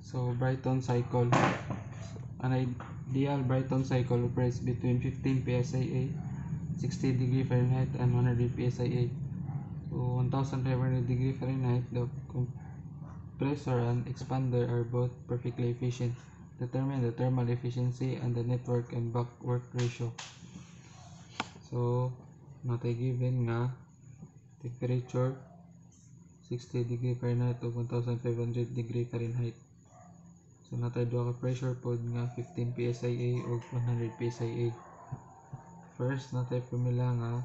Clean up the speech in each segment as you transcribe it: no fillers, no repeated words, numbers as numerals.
So Brighton cycle. An ideal Brighton cycle operates between 15 psia, 60 degree Fahrenheit, and 100 psia. So 1500 degree Fahrenheit, the compressor and expander are both perfectly efficient. Determine the thermal efficiency and the network and back work ratio. So natay given nga temperature 60 degree Fahrenheit o 1500 degree Fahrenheit. So natay duha ka pressure pod nga 15 psia o 100 psia. First natay formula nga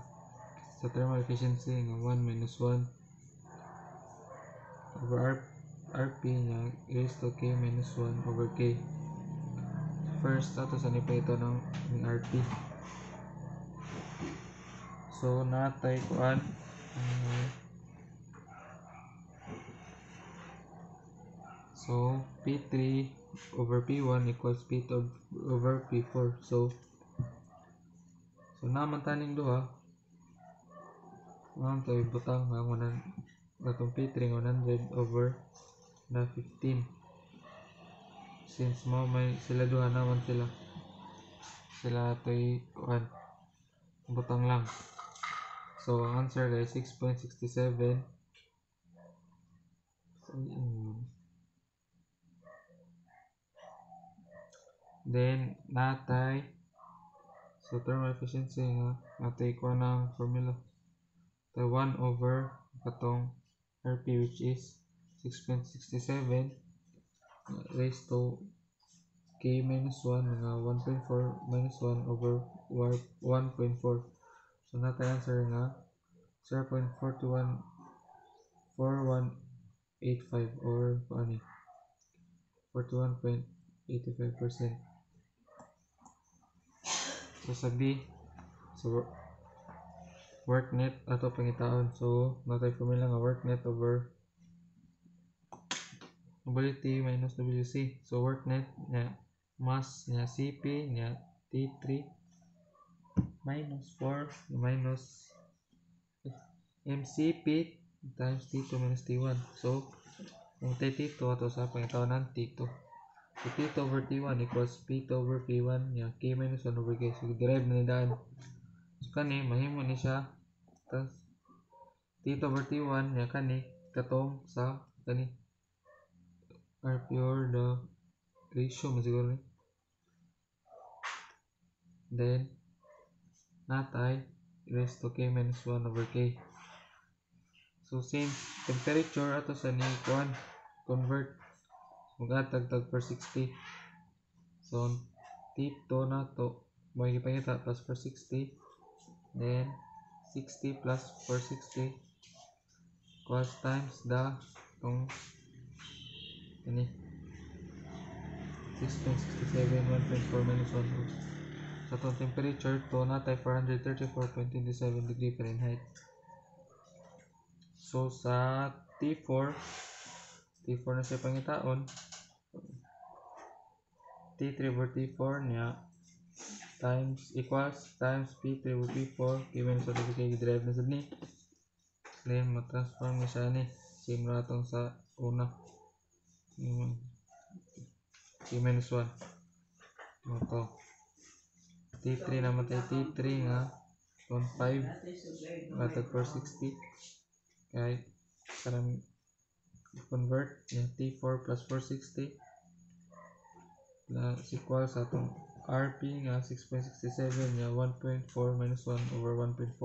sa thermal efficiency nga 1 minus 1 over RP nga raised to K minus 1 over K. First ato sa nipahito ng RP. So natay kuan so P3 over P1 equals P2 over P4. So naman taning duha ang tayo butang nga atong P3 100 over na 15. Since may sila duha naman sila to'y kuan butang lang. So ang answer ay 6.67. Then natay so thermal efficiency nga natay kuan ang formula. 1 over katong RP which is 6.67 raised to K minus 1 nga 1.4 minus 1 over 1.4. So natay answer nga 0.4185 or 41.85%. So sa B, so work net ato pangitaon. So natay formula nga work net over mobility minus WC. So work net nya mass nya CP nya T3 minus 4 minus MCP times T2 minus T1. So yung T2 ato sa pangitaonan T2. So T2 over T1 equals P2 over P1 nya K minus 1 over K. So derive na ni daan. So kani mahimo ni siya tas T2 over T1 nya kani katong sa kani RP or the ratio mo siguro ni. Then natay raised to K minus 1 over K. So since temperature ato sa ni kuan convert mag-atag per 60. So T2 na to may gipangita plus per 60. Then 60 plus 460 equals times the tong ini 6.67 1.4 minus 1. So itong temperature to natay 434.27 degree Fahrenheit. So sa T4 na siya pangitaon T3 over T4 niya times equals times P3 over P4 given sa kay derive na sad ni. Then mo-transform ni siya ni same ra tong sa una K minus 1 to T3 naman tayo T3 nga 1.5 batag per 60 kay parang convert yung T4 plus 460 plus equals sa itong RP nga 6.67 nga 1.4 minus 1 over 1.4.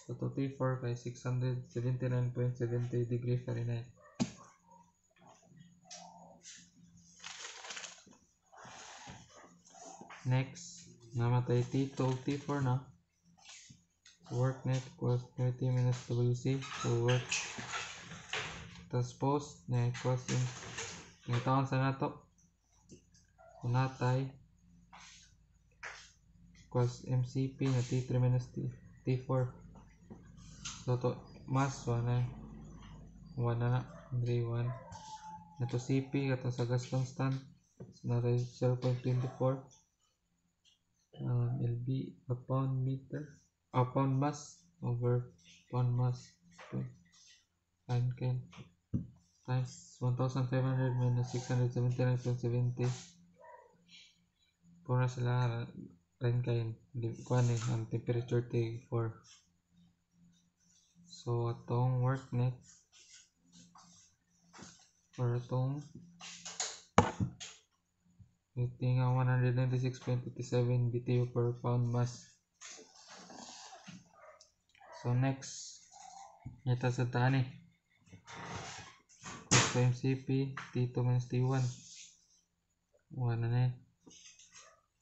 So to T4 kay 679.70 degree Fahrenheit. Next namatay T2 T4 na. Work net equals 30 minus WC. So work transpose na equals yung taon sa nato. So natay equals MCP na T3 minus T4. So to mass 1 na 3 1 na to CP katong sa gas constant. So natay 0.24 LB a pound meter pound mass over pound mass and can times 1,500 minus 679.70. Pura sila rin kain. Kuan ang temperature T4. So atong work net or atong iti nga 196.87 BTU per pound mass. So next, ito sa tani. Cost to MCP, T2 minus T1. 1 na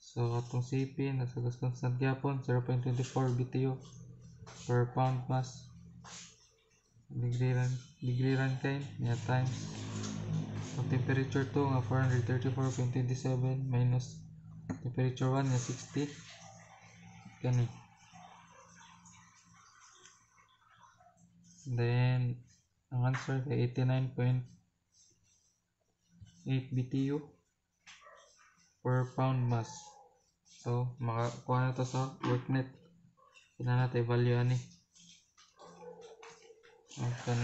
So atong CP, nasa constant gyapon, 0.24 BTU per pound mass. Degree ran kain, niya times. Ang temperature 2 nga 434.27 minus temperature 1 nga 60. Kani. Then, ang answer ay 89.8 BTU per pound mass. So, makakuha na to sa work net. Kailangan natin value ani. Okay.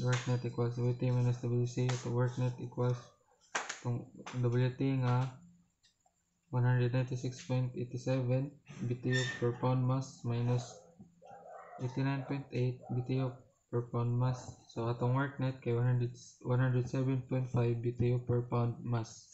Work net equals WT minus WC. So, work net equals itong WT nga 196.87 BTU per pound mass minus 89.8 BTU per pound mass. So atong work net kay 107.5 BTU per pound mass.